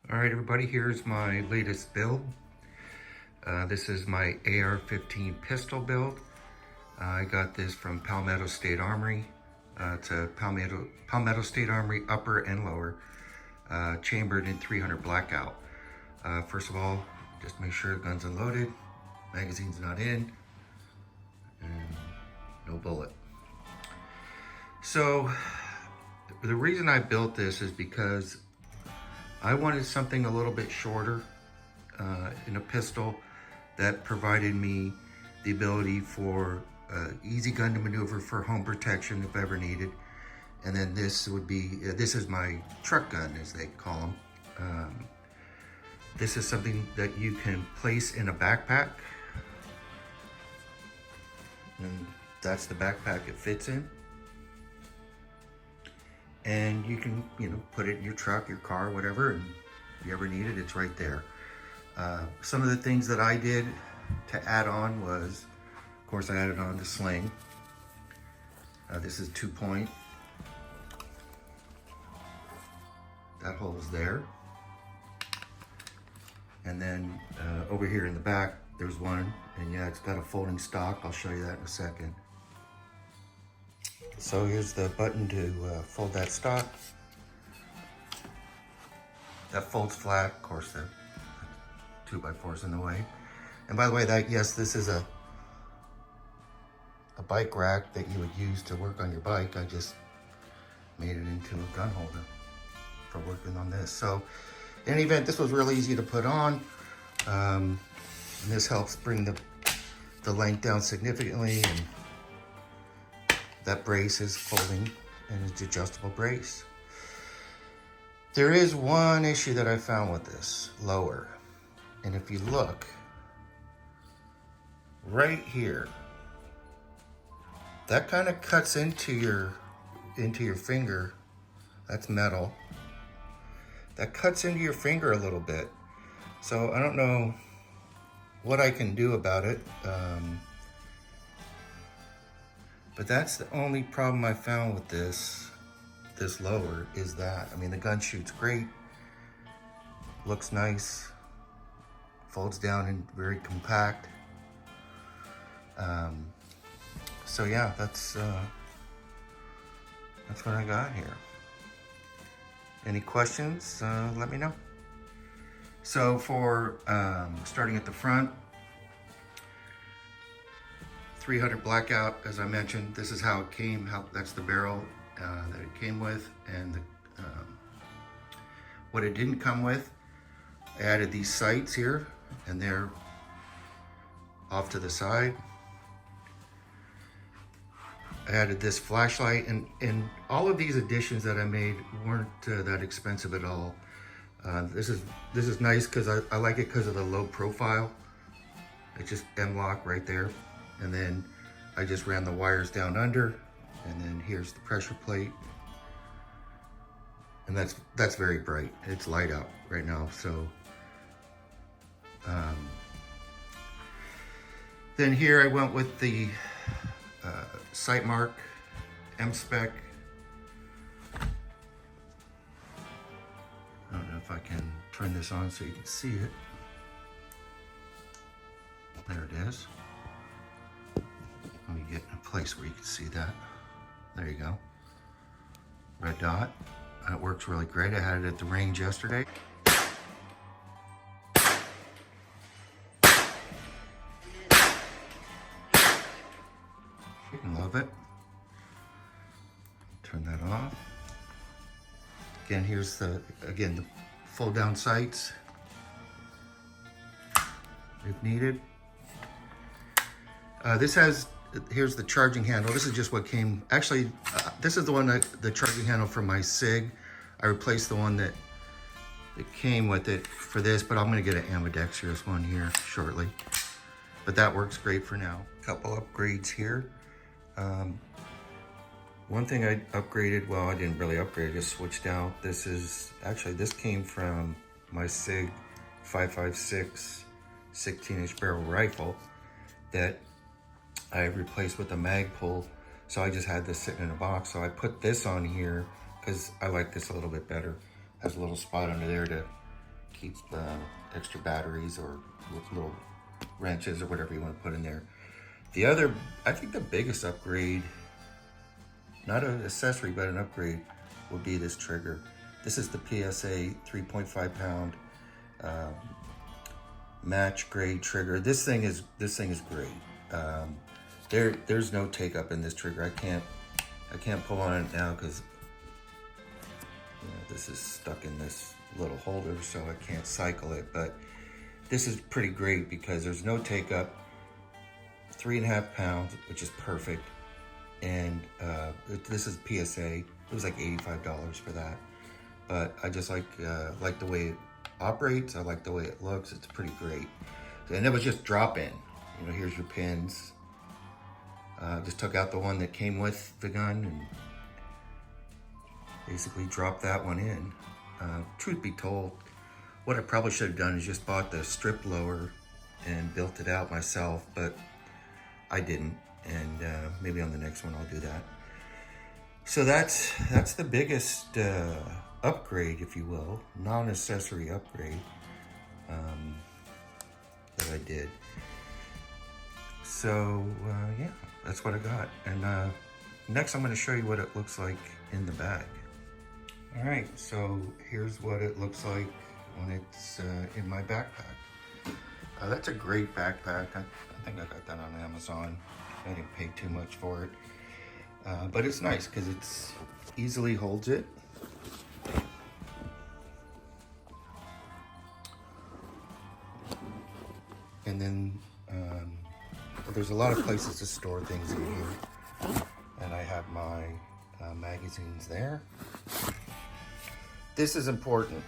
All right, everybody, here's my latest build. This is my AR-15 pistol build. I got this from Palmetto State Armory. It's a Palmetto State Armory upper and lower, chambered in 300 blackout. First of all, just make sure the gun's unloaded, magazine's not in, and no bullet. So the reason I built this is because I wanted something a little bit shorter in a pistol that provided me the ability for easy gun to maneuver for home protection if ever needed. And then this would be, this is my truck gun, as they call them. This is something that you can place in a backpack. And that's the backpack it fits in. And you can, put it in your truck, your car, whatever, and if you ever need it, it's right there. Some of the things that I did to add on was, of course, I added on the sling. This is 2-point. That hole's there. And then over here in the back, there's one, and yeah, it's got a folding stock. I'll show you that in a second. So here's the button to fold that stock. That folds flat, of course, the 2x4's in the way. And by the way, this is a bike rack that you would use to work on your bike. I just made it into a gun holder for working on this. So in any event, this was real easy to put on. And this helps bring the length down significantly, and that brace is folding and it's adjustable brace. There is one issue that I found with this lower. And if you look right here, that kind of cuts into your finger. That's metal. That cuts into your finger a little bit. So I don't know what I can do about it. But that's the only problem I found with this lower is that. I mean, the gun shoots great, looks nice, folds down and very compact. So yeah, that's what I got here. Any questions, let me know. So for starting at the front, 300 blackout, as I mentioned. This is how it came. That's the barrel that it came with, and what it didn't come with. I added these sights here, and they're off to the side. I added this flashlight, and all of these additions that I made weren't that expensive at all. This is nice because I like it because of the low profile. It's just M-Lok right there. And then I just ran the wires down under, and then here's the pressure plate. And that's very bright. It's light out right now, so. Then here I went with the sight mark M-Spec. I don't know if I can turn this on so you can see it. There it is. Let me get in a place where you can see that. There you go. Red dot. It works really great. I had it at the range yesterday. You can love it. Turn that off. Again, here's the fold down sights if needed. Here's the charging handle. This is just what came, actually, this is the charging handle for my SIG. I replaced the one that came with it for this, but I'm gonna get an ambidextrous one here shortly. But that works great for now. Couple upgrades here. One thing I upgraded, well, I didn't really upgrade, I just switched out. This came from my SIG 5.56 16-inch barrel rifle that I replaced with a mag pull. So I just had this sitting in a box. So I put this on here because I like this a little bit better. Has a little spot under there to keeps extra batteries or little wrenches or whatever you want to put in there. The other, I think the biggest upgrade, not an accessory, but an upgrade, would be this trigger. This is the PSA 3.5 pound match grade trigger. This thing is great. There's no take up in this trigger. I can't pull on it now because this is stuck in this little holder, so I can't cycle it. But this is pretty great because there's no take up. 3.5 pounds, which is perfect. And this is PSA. It was like $85 for that. But I just like the way it operates. I like the way it looks. It's pretty great. And it was just drop in. Here's your pins. Just took out the one that came with the gun and basically dropped that one in. Truth be told, what I probably should have done is just bought the strip lower and built it out myself, but I didn't, and maybe on the next one I'll do that. So that's the biggest upgrade, if you will, non-accessory upgrade that I did. So yeah, that's what I got. And next I'm going to show you what it looks like in the bag. All right, so here's what it looks like when it's in my backpack. That's a great backpack. I think I got that on Amazon. I didn't pay too much for it. But it's nice because it easily holds it. And then there's a lot of places to store things in here. And I have my magazines there. This is important.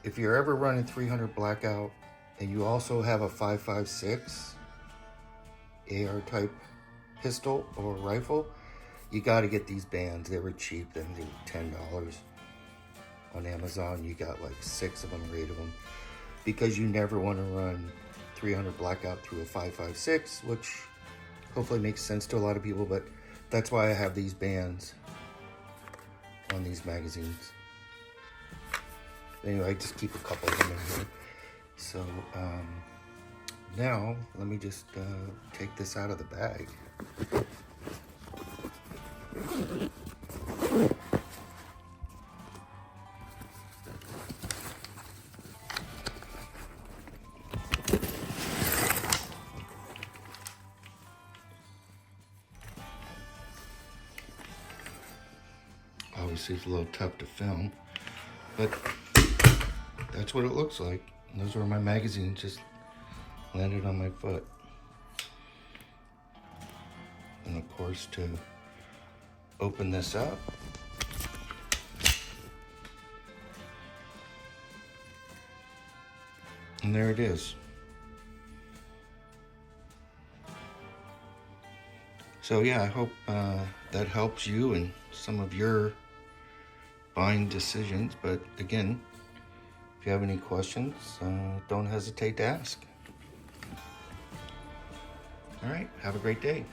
If you're ever running 300 blackout and you also have a 5.56 AR type pistol or rifle, you got to get these bands. They were cheap. They were $10 on Amazon. You got like 6 of them or 8 of them, because you never want to run 300 blackout through a 5.56, which hopefully makes sense to a lot of people, but that's why I have these bands on these magazines. Anyway, I just keep a couple of them in here. So now let me just take this out of the bag. Obviously it's a little tough to film, but that's what it looks like. And those were my magazines, just landed on my foot. And of course, to open this up, and there it is. So yeah, I hope that helps you in some of your buying decisions. But again, if you have any questions, don't hesitate to ask. All right, have a great day.